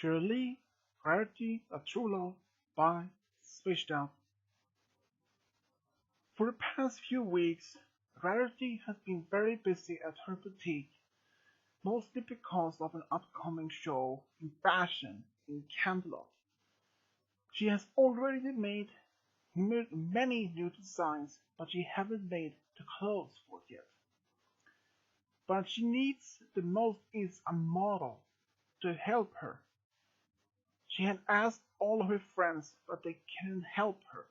Cheerilee, Rarity, A True Love by Switched Out. For the past few weeks, Rarity has been very busy at her boutique, mostly because of an upcoming show in fashion in Camelot. She has already made many new designs, but she hasn't made the clothes for it yet. But she needs the most is a model to help her. She had asked all her friends, but they couldn't help her.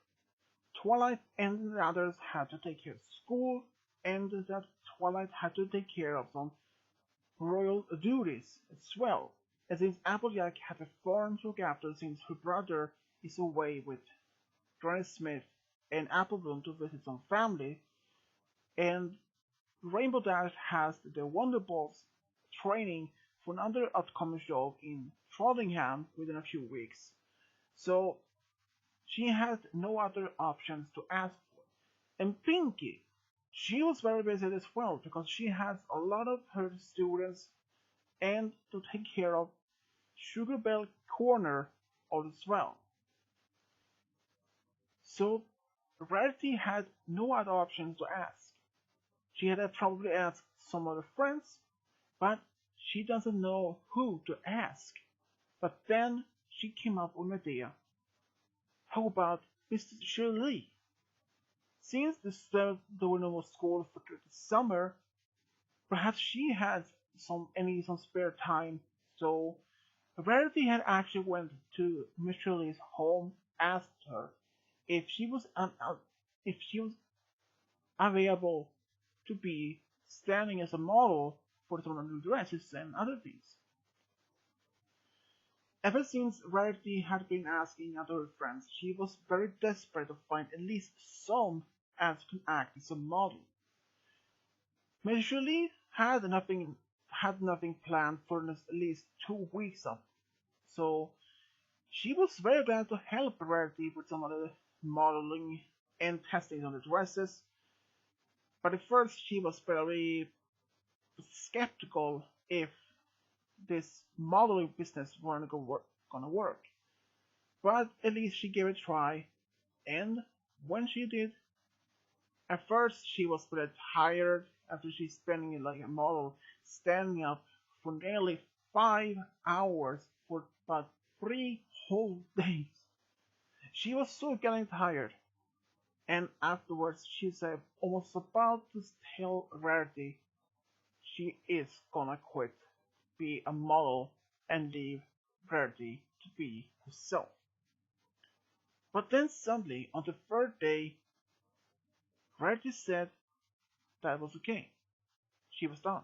Twilight and the others had to take care of school, and that Twilight had to take care of some royal duties as well, as since Applejack had a farm to look after since her brother is away with Granny Smith and Applebloom to visit some family, and Rainbow Dash has the Wonderbolts training for another upcoming show in Frothingham within a few weeks. So she had no other options to ask for. And Pinky, she was very busy as well because she has a lot of her students and to take care of Sugar Bell Corner as well. So Rarity had no other options to ask. She had probably asked some other friends, but she doesn't know who to ask. But then she came up with an idea. How about Mr. Cheerilee? Since the were school for the summer, perhaps she had some spare time. So Rarity had actually went to Miss Cheerilee's home, asked her if she was available to be standing as a model for some of the new dresses and other things. Ever since Rarity had been asking other friends, she was very desperate to find at least some as could act as a model. Miss Cheerilee had nothing planned for at least 2 weeks up, so she was very glad to help Rarity with some of the modeling and testing on the dresses. But at first she was very skeptical if this modeling business weren't gonna work. But at least she gave it a try, and when she did, at first she was very tired after she's spending like a model standing up for nearly 5 hours for about 3 whole days. She was so getting tired, and afterwards she said almost about to tell Rarity she is gonna quit, be a model, and leave Rarity to be herself. But then suddenly, on the third day, Rarity said that was okay. She was done.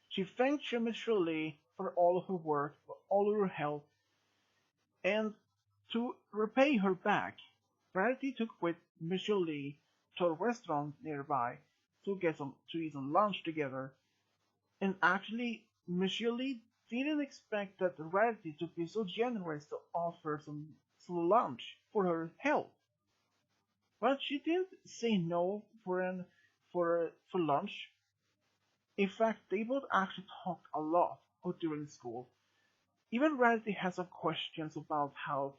She thanked Miss Cheerilee for all her work, for all her help, and to repay her back, Rarity took with Miss Cheerilee to a restaurant nearby to eat some lunch together. And actually, Miss Cheerilee didn't expect that Rarity to be so generous to offer some lunch for her help. But she didn't say no for lunch. In fact, they both actually talked a lot during school. Even Rarity has some questions about how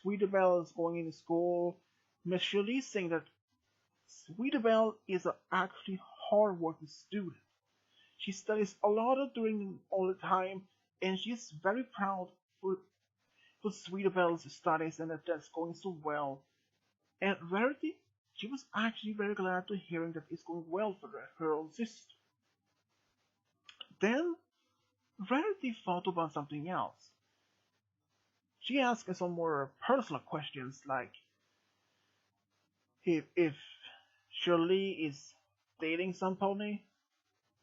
Sweetabelle is going into school. Miss Cheerilee saying that Sweetabelle is an actually hard-working student. She studies a lot during all the time, and she's very proud for Sweetabelle's studies and that that's going so well. And Rarity, she was actually very glad to hearing that it's going well for her own sister. Then Rarity thought about something else. She asked some more personal questions like if Cheerilee is dating some pony,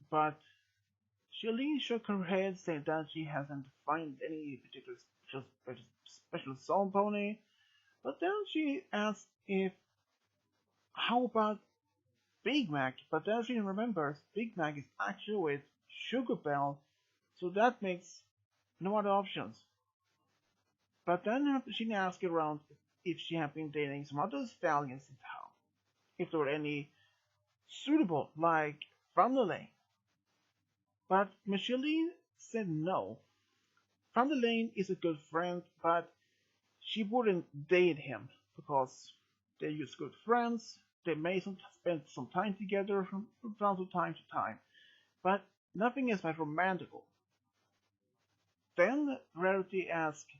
but Cheerilee shook her head, saying that she hasn't found any particular special song pony. But then she asked if how about Big Mac? But then she remembers Big Mac is actually with Sugar Bell, so that makes no other options. But then she asked around if she had been dating some other stallions in town, if there were any suitable like from the lane. But Miss Cheerilee said no. Lane is a good friend, but she wouldn't date him because they're just good friends. They may spend some time together from time to time, but nothing is like romantical. Then Rarity asked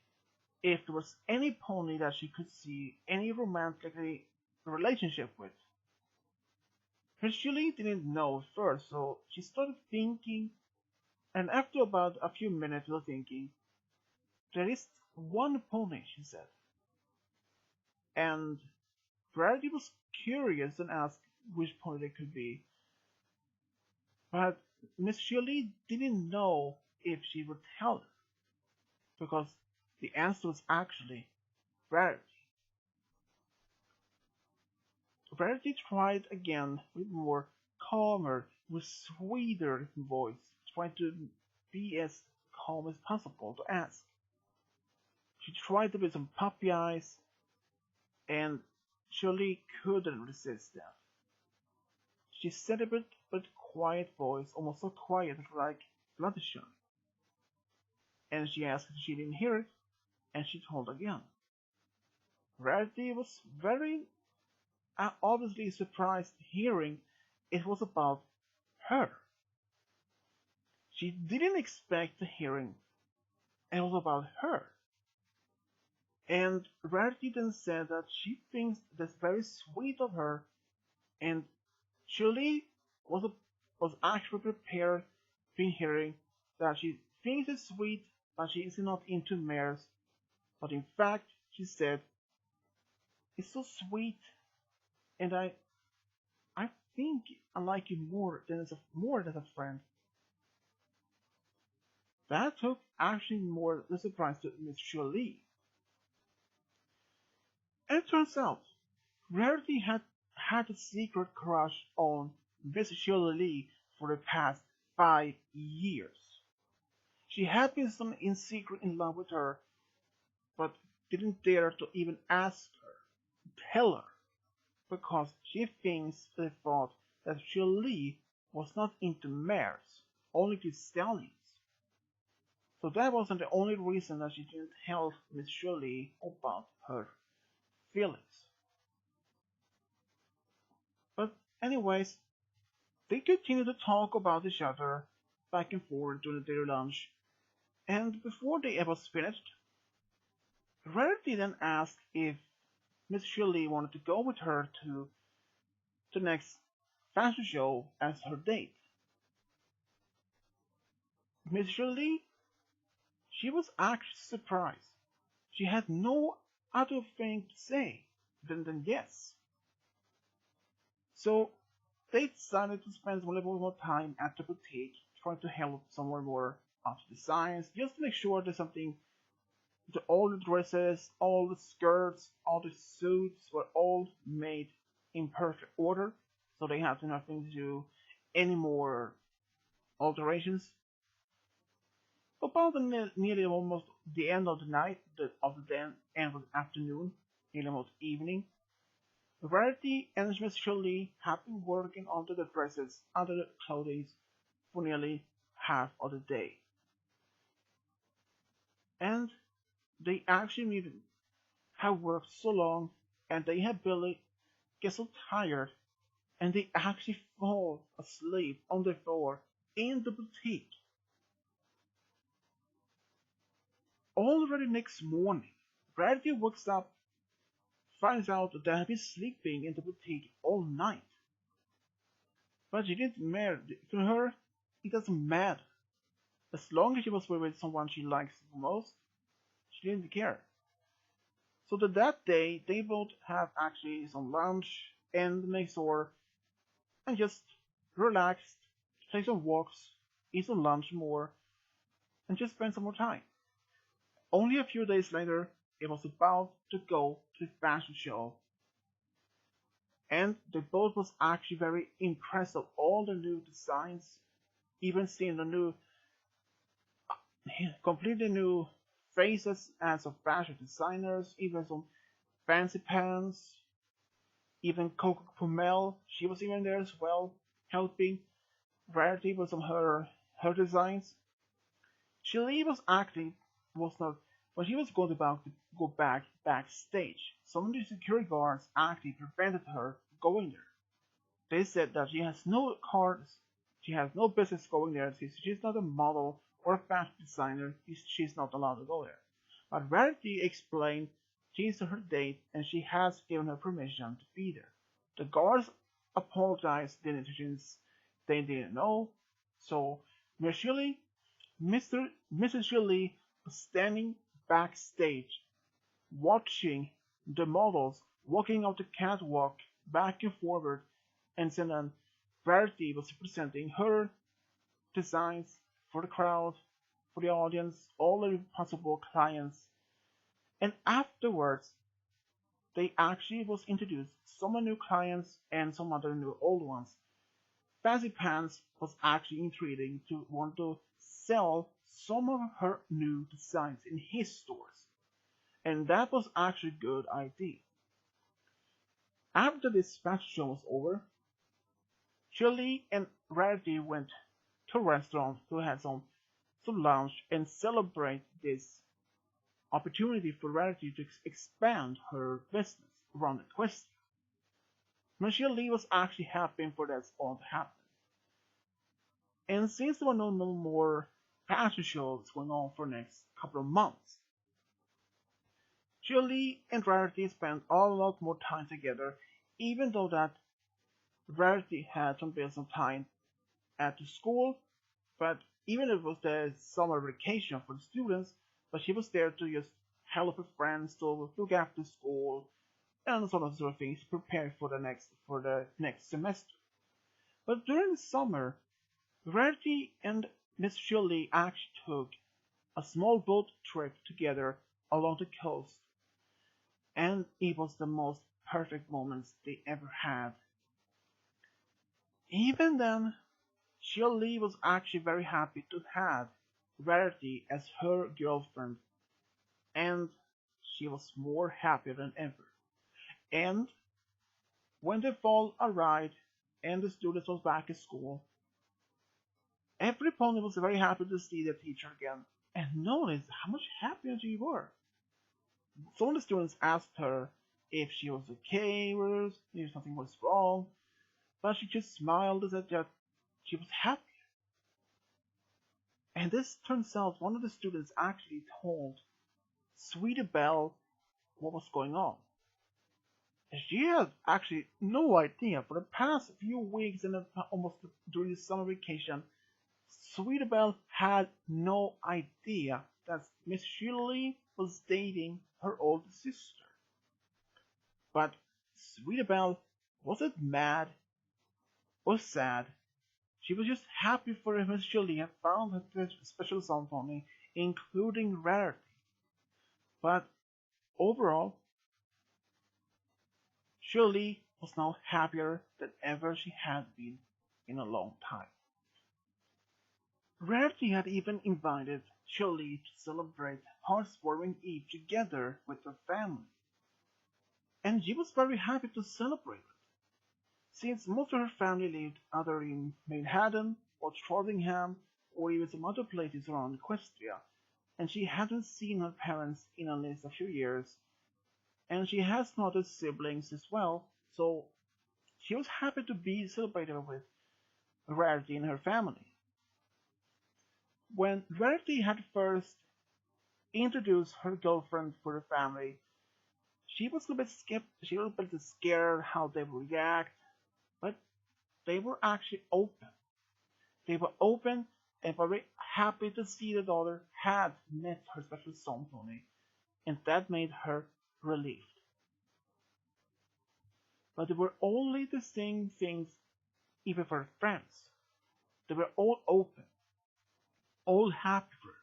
if there was any pony that she could see any romantic relationship with. Cheerilee didn't know at first, so she started thinking, and after about a few minutes of thinking, there is one pony, she said. And Rarity was curious and asked which pony it could be, but Miss Cheerilee didn't know if she would tell her, because the answer was actually Rarity. Rarity tried again with more calmer, with sweeter voice, trying to be as calm as possible to ask. She tried to with some puppy eyes, and Cheerilee couldn't resist that. She said it with quiet voice, almost so quiet like Fluttershy, and she asked if she didn't hear it, and she told again. Rarity was very obviously surprised hearing it was about her. She didn't expect the hearing it was about her. And Rarity then said that she thinks that's very sweet of her, and Cheerilee was actually prepared for hearing that she thinks it's sweet, but she is not into mares. But in fact, she said, it's so sweet, and I think I like you more than a friend. That took actually more the surprise to Miss Cheerilee. And it turns out, Rarity had a secret crush on Miss Cheerilee for the past 5 years. She had been in secret in love with her, but didn't dare to even ask her, tell her, because she thinks they thought that Cheerilee was not into mares, only to stallions. So that wasn't the only reason that she didn't tell Miss Cheerilee about her feelings. But anyways, they continued to talk about each other back and forth during their lunch, and before they ever finished, Rarity then asked if Miss Cheerilee wanted to go with her to the next fashion show as her date. Miss Cheerilee, she was actually surprised. She had no other thing to say than yes. So they decided to spend a little more time at the boutique trying to help someone more of the designs, just to make sure there's something all the dresses, all the skirts, all the suits were all made in perfect order, so they had nothing to do any more alterations. About nearly almost the end of the night, of the end of the afternoon, nearly almost evening, Rarity and Miss Cheerilee have been working on the dresses under the clothing for nearly half of the day. And they actually have worked so long, and they have barely get so tired, and they actually fall asleep on the floor in the boutique. Already next morning, Rarity wakes up, finds out that they have been sleeping in the boutique all night. But she didn't matter. To her, it doesn't matter. As long as she was with someone she likes the most, she didn't care. So that day, they both have actually some lunch and next door and just relaxed, take some walks, eat some lunch more, and just spend some more time. Only a few days later, it was about to go to the fashion show, and they both was actually very impressed of all the new designs, even seeing the new, completely new faces as of fashion designers, even some fancy pants, even Coco Pumel, she was even there as well, helping Rarity with some her designs. Cheerilee was actually was not when she was going about to go backstage. Some of the security guards actually prevented her going there. They said that she has no cards, she has no business going there. She's not a model or a fashion designer. She's not allowed to go there. But Rarity explained she's her date and she has given her permission to be there. The guards apologized since they didn't know. So Mrs. Cheerilee was standing backstage watching the models walking out the catwalk back and forward, and then Rarity was presenting her designs for the crowd, for the audience, all the possible clients. And afterwards, they actually was introduced some new clients and some other new old ones. Fancy Pants was actually intriguing to want to sell some of her new designs in his stores. And that was actually a good idea. After this fashion show was over, Cheerilee and Rarity went to a restaurant to have some lunch and celebrate this opportunity for Rarity to expand her business around Equestria. Cheerilee was actually happy for that all to happen. And since there were no more fashion shows going on for the next couple of months, Cheerilee and Rarity spent a lot more time together, even though that Rarity had some bit of time at the school, but even if it was the summer vacation for the students, but she was there to just help her friends to look after school and sort of things, prepare for the next semester. But during the summer, Rarity and Miss Cheerilee actually took a small boat trip together along the coast, and it was the most perfect moments they ever had. Even then, Cheerilee was actually very happy to have Rarity as her girlfriend, and she was more happier than ever. And when the fall arrived and the students was back at school, every pony was very happy to see their teacher again and noticed how much happier she were. Some of the students asked her if she was okay or if something was wrong, but she just smiled and said that she was happy. And this turns out one of the students actually told Sweetie Belle what was going on. And she had actually no idea. For the past few weeks and almost during the summer vacation, Sweetie Belle had no idea that Miss Cheerilee was dating her older sister. But Sweetie Belle wasn't mad or sad. She was just happy for Miss Cheerilee had found her special symphony, including Rarity. But overall, Cheerilee was now happier than ever she had been in a long time. Rarity had even invited Cheerilee to celebrate Heartwarming Eve together with her family, and she was very happy to celebrate it, since most of her family lived either in Manhattan or Trottingham or even some other places around Equestria, and she hadn't seen her parents in at least a few years, and she has no other siblings as well, so she was happy to be celebrated with Rarity and her family. When Rarity had first introduced her girlfriend for the family, she was a bit she was a bit scared how they would react, but they were actually open. They were open and very happy to see the daughter had met her special symphony, and that made her relieved. But they were only the same things even for her friends. They were all open, all happy for her.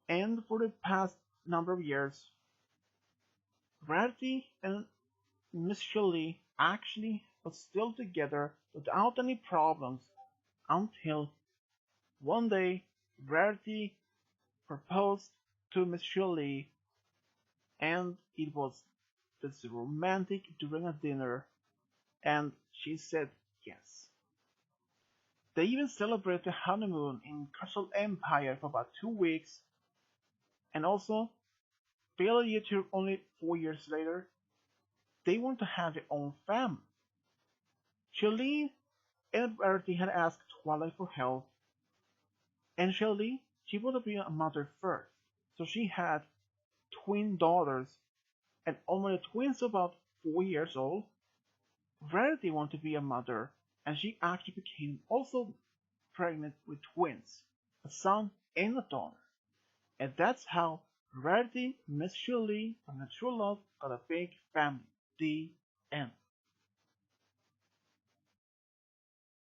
And for the past number of years, Rarity and Miss Cheerilee actually was still together without any problems until one day Rarity proposed to Miss Cheerilee, and it was this romantic during a dinner, and she said yes. They even celebrate the honeymoon in Castle Empire for about 2 weeks, and also, barely only 4 years later, they want to have their own family. Cheerilee and Rarity had asked Twilight for help, and Cheerilee, she wanted to be a mother first, so she had twin daughters, and when the twins were about 4 years old, Rarity wanted to be a mother, and she actually became also pregnant with twins, a son and a daughter. And that's how Rarity, Miss Cheerilee, and her true love got a big family. The end.